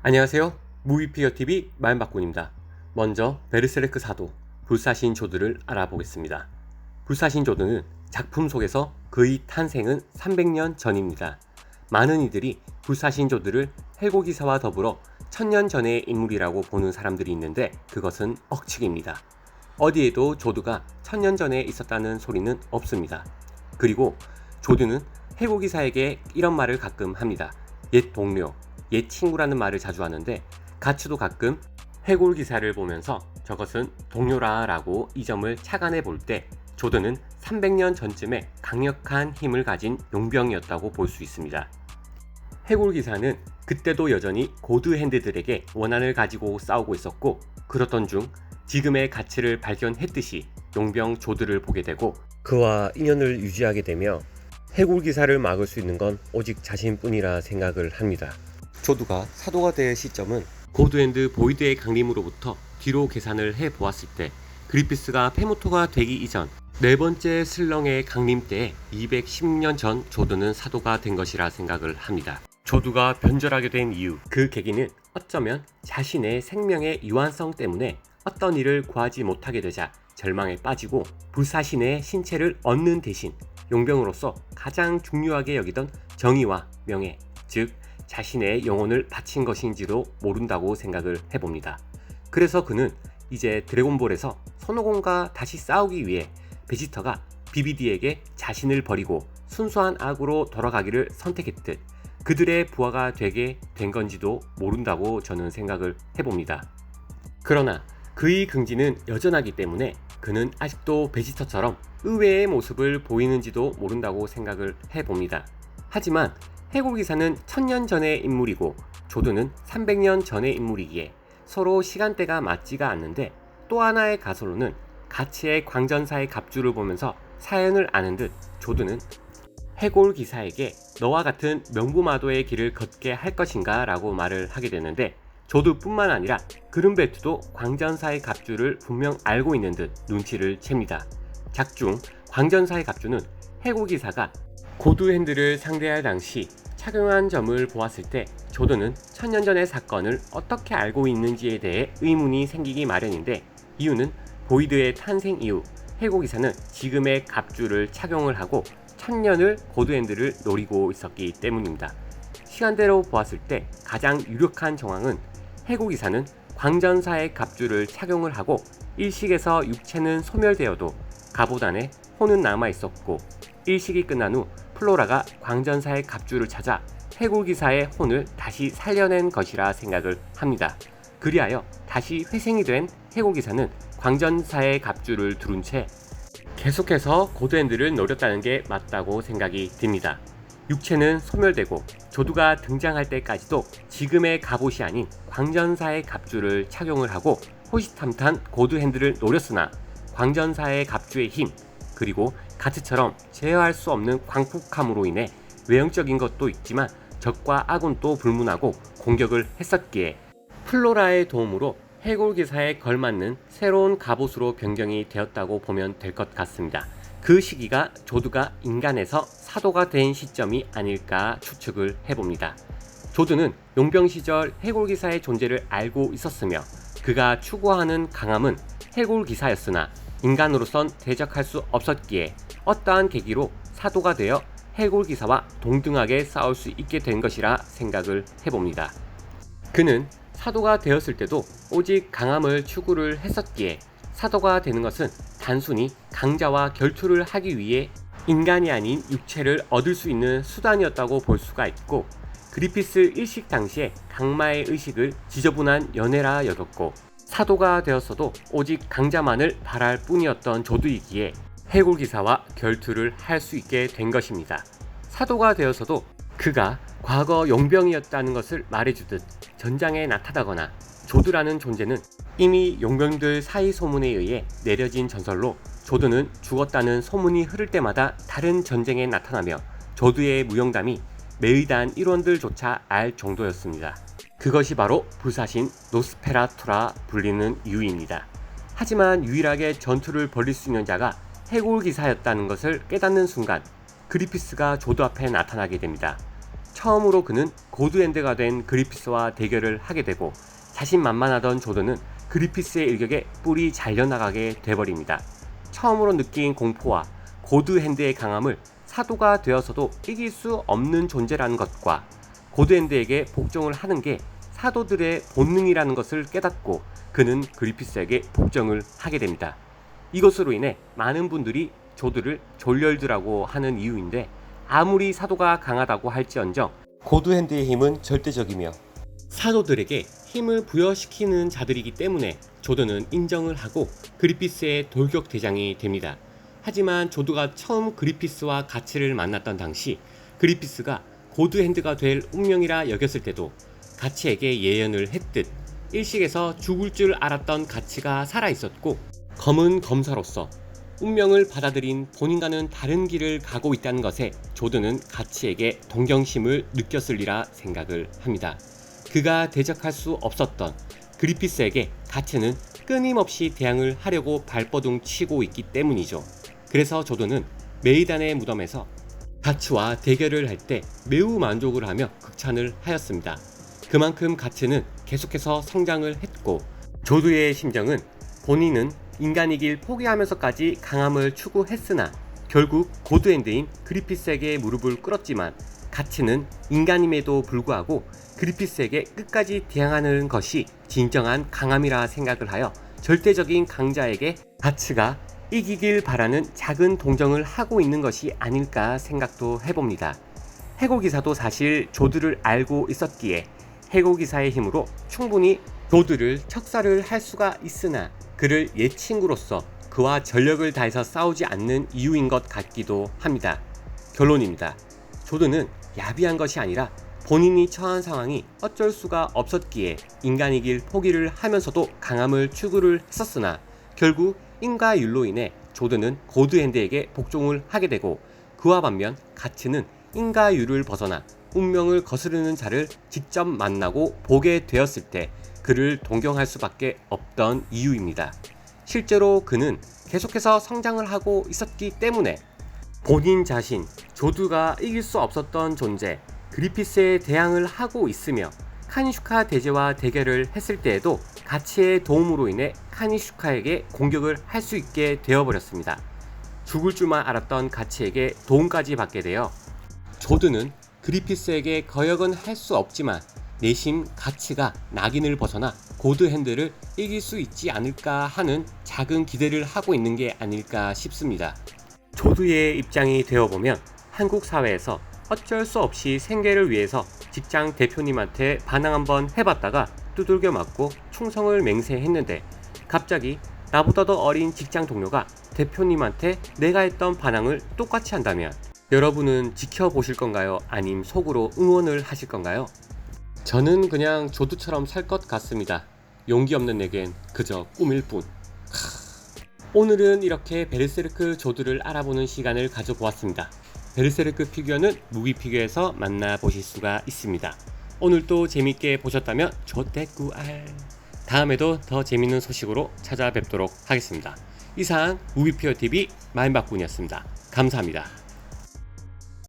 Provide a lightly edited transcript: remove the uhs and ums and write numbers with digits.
안녕하세요. 무비피어TV 마음바꾼입니다. 먼저 베르세르크 사도, 불사신 조드를 알아보겠습니다. 불사신 조드는 작품 속에서 그의 탄생은 300년 전입니다. 많은 이들이 불사신 조드를 해고기사와 더불어 1000년 전의 인물이라고 보는 사람들이 있는데 그것은 억측입니다. 어디에도 조드가 1000년 전에 있었다는 소리는 없습니다. 그리고 조드는 해고기사에게 이런 말을 가끔 합니다. 옛 동료, 옛 친구라는 말을 자주 하는데 가츠도 가끔 해골 기사를 보면서 저것은 동료라 라고 이 점을 착안해 볼 때 조드는 300년 전쯤에 강력한 힘을 가진 용병이었다고 볼 수 있습니다. 해골 기사는 그때도 여전히 고드 핸드들에게 원한을 가지고 싸우고 있었고 그렇던 중 지금의 가치를 발견했듯이 용병 조드를 보게 되고 그와 인연을 유지하게 되며 해골 기사를 막을 수 있는 건 오직 자신뿐이라 생각을 합니다. 조드가 사도가 될 시점은 고드핸드 보이드의 강림으로부터 뒤로 계산을 해보았을 때 그리피스가 페모토가 되기 이전 네 번째 슬렁의 강림 때에 216년 전 조드는 사도가 된 것이라 생각을 합니다. 조드가 변절하게 된 이유, 그 계기는 어쩌면 자신의 생명의 유한성 때문에 어떤 일을 구하지 못하게 되자 절망에 빠지고 불사신의 신체를 얻는 대신 용병으로서 가장 중요하게 여기던 정의와 명예, 즉 자신의 영혼을 바친 것인지도 모른다고 생각을 해봅니다. 그래서 그는 이제 드래곤볼에서 손오공과 다시 싸우기 위해 베지터가 BBD에게 자신을 버리고 순수한 악으로 돌아가기를 선택했듯 그들의 부하가 되게 된 건지도 모른다고 저는 생각을 해봅니다. 그러나 그의 긍지는 여전하기 때문에 그는 아직도 베지터처럼 의외의 모습을 보이는지도 모른다고 생각을 해봅니다. 하지만 해골기사는 1000년 전의 인물이고 조드는 300년 전의 인물이기에 서로 시간대가 맞지가 않는데 또 하나의 가설로는 가치의 광전사의 갑주를 보면서 사연을 아는 듯 조드는 해골기사에게 너와 같은 명부마도의 길을 걷게 할 것인가 라고 말을 하게 되는데 조드뿐만 아니라 그른벨트도 광전사의 갑주를 분명 알고 있는 듯 눈치를 챕니다. 작중 광전사의 갑주는 해골기사가 고드핸드를 상대할 당시 착용한 점을 보았을 때 조드는 1000년 전의 사건을 어떻게 알고 있는지에 대해 의문이 생기기 마련인데 이유는 보이드의 탄생 이후 해골기사는 지금의 갑주를 착용을 하고 1000년을 고드핸드를 노리고 있었기 때문입니다. 시간대로 보았을 때 가장 유력한 정황은 해골기사는 광전사의 갑주를 착용을 하고 일식에서 육체는 소멸되어도 갑옷 안에 혼은 남아있었고 일식이 끝난 후 플로라가 광전사의 갑주를 찾아 해골기사의 혼을 다시 살려낸 것이라 생각을 합니다. 그리하여 다시 회생이 된 해골기사는 광전사의 갑주를 두른 채 계속해서 고드핸드를 노렸다는 게 맞다고 생각이 듭니다. 육체는 소멸되고 조드가 등장할 때까지도 지금의 갑옷이 아닌 광전사의 갑주를 착용을 하고 호시탐탐 고드핸드를 노렸으나 광전사의 갑주의 힘 그리고 가츠처럼 제어할 수 없는 광폭함으로 인해 외형적인 것도 있지만 적과 아군도 불문하고 공격을 했었기에 플로라의 도움으로 해골기사에 걸맞는 새로운 갑옷으로 변경이 되었다고 보면 될 것 같습니다. 그 시기가 조드가 인간에서 사도가 된 시점이 아닐까 추측을 해봅니다. 조드는 용병 시절 해골기사의 존재를 알고 있었으며 그가 추구하는 강함은 해골기사였으나 인간으로선 대적할 수 없었기에 어떠한 계기로 사도가 되어 해골기사와 동등하게 싸울 수 있게 된 것이라 생각을 해봅니다. 그는 사도가 되었을 때도 오직 강함을 추구를 했었기에 사도가 되는 것은 단순히 강자와 결투를 하기 위해 인간이 아닌 육체를 얻을 수 있는 수단이었다고 볼 수가 있고 그리피스 일식 당시에 강마의 의식을 지저분한 연애라 여겼고 사도가 되었어도 오직 강자만을 바랄 뿐이었던 조드이기에 해골기사와 결투를 할 수 있게 된 것입니다. 사도가 되어서도 그가 과거 용병이었다는 것을 말해주듯 전장에 나타나거나 조드라는 존재는 이미 용병들 사이 소문에 의해 내려진 전설로 조드는 죽었다는 소문이 흐를 때마다 다른 전쟁에 나타나며 조드의 무용담이 매의단 일원들조차 알 정도였습니다. 그것이 바로 불사신 노스페라투라 불리는 이유입니다. 하지만 유일하게 전투를 벌일 수 있는 자가 해골기사였다는 것을 깨닫는 순간 그리피스가 조드 앞에 나타나게 됩니다. 처음으로 그는 고드핸드가 된 그리피스와 대결을 하게 되고 자신만만하던 조던은 그리피스의 일격에 뿔이 잘려나가게 돼버립니다. 처음으로 느낀 공포와 고드핸드의 강함을 사도가 되어서도 이길 수 없는 존재라는 것과 고드핸드에게 복종을 하는 게 사도들의 본능이라는 것을 깨닫고 그는 그리피스에게 복종을 하게 됩니다. 이것으로 인해 많은 분들이 조드를 졸렬드라고 하는 이유인데, 아무리 사도가 강하다고 할지언정 고드핸드의 힘은 절대적이며 사도들에게 힘을 부여시키는 자들이기 때문에 조드는 인정을 하고 그리피스의 돌격 대장이 됩니다. 하지만 조드가 처음 그리피스와 가치를 만났던 당시 그리피스가 고드핸드가 될 운명이라 여겼을 때도 가치에게 예언을 했듯 일식에서 죽을 줄 알았던 가치가 살아있었고 검은 검사로서 운명을 받아들인 본인과는 다른 길을 가고 있다는 것에 조드는 가치에게 동경심을 느꼈으리라 생각을 합니다. 그가 대적할 수 없었던 그리피스에게 가치는 끊임없이 대항을 하려고 발버둥 치고 있기 때문이죠. 그래서 조드는 메이단의 무덤에서 가치와 대결을 할 때 매우 만족을 하며 극찬을 하였습니다. 그만큼 가치는 계속해서 성장을 했고 조드의 심정은 본인은 인간이길 포기하면서까지 강함을 추구했으나 결국 고드핸드인 그리피스에게 무릎을 꿇었지만 가치는 인간임에도 불구하고 그리피스에게 끝까지 대항하는 것이 진정한 강함이라 생각을 하여 절대적인 강자에게 가치가 이기길 바라는 작은 동정을 하고 있는 것이 아닐까 생각도 해봅니다. 해고기사도 사실 조드를 알고 있었기에 해고기사의 힘으로 충분히 조드를 척살을 할 수가 있으나 그를 옛 친구로서 그와 전력을 다해서 싸우지 않는 이유인 것 같기도 합니다. 결론입니다. 조드는 야비한 것이 아니라 본인이 처한 상황이 어쩔 수가 없었기에 인간이길 포기를 하면서도 강함을 추구를 했었으나 결국 인과율로 인해 조드는 고드핸드에게 복종을 하게 되고 그와 반면 가치는 인과율을 벗어나 운명을 거스르는 자를 직접 만나고 보게 되었을 때 그를 동경할 수밖에 없던 이유입니다. 실제로 그는 계속해서 성장을 하고 있었기 때문에 본인 자신, 조드가 이길 수 없었던 존재 그리피스에 대항을 하고 있으며 카니슈카 대제와 대결을 했을 때에도 가치의 도움으로 인해 카니슈카에게 공격을 할 수 있게 되어버렸습니다. 죽을 줄만 알았던 가치에게 도움까지 받게 되어 조드는 그리피스에게 거역은 할 수 없지만 내심 가치가 낙인을 벗어나 고드핸드를 이길 수 있지 않을까 하는 작은 기대를 하고 있는 게 아닐까 싶습니다. 조드의 입장이 되어보면 한국 사회에서 어쩔 수 없이 생계를 위해서 직장 대표님한테 반항 한번 해봤다가 두들겨 맞고 충성을 맹세했는데 갑자기 나보다 더 어린 직장 동료가 대표님한테 내가 했던 반항을 똑같이 한다면 여러분은 지켜보실 건가요? 아님 속으로 응원을 하실 건가요? 저는 그냥 조드처럼 살 것 같습니다. 용기 없는 내겐 그저 꿈일 뿐. 오늘은 이렇게 베르세르크 조드를 알아보는 시간을 가져보았습니다. 베르세르크 피규어는 무비피규어에서 만나보실 수가 있습니다. 오늘도 재밌게 보셨다면 조댓구알. 다음에도 더 재밌는 소식으로 찾아뵙도록 하겠습니다. 이상 무비피규어TV 마인박군이었습니다. 감사합니다.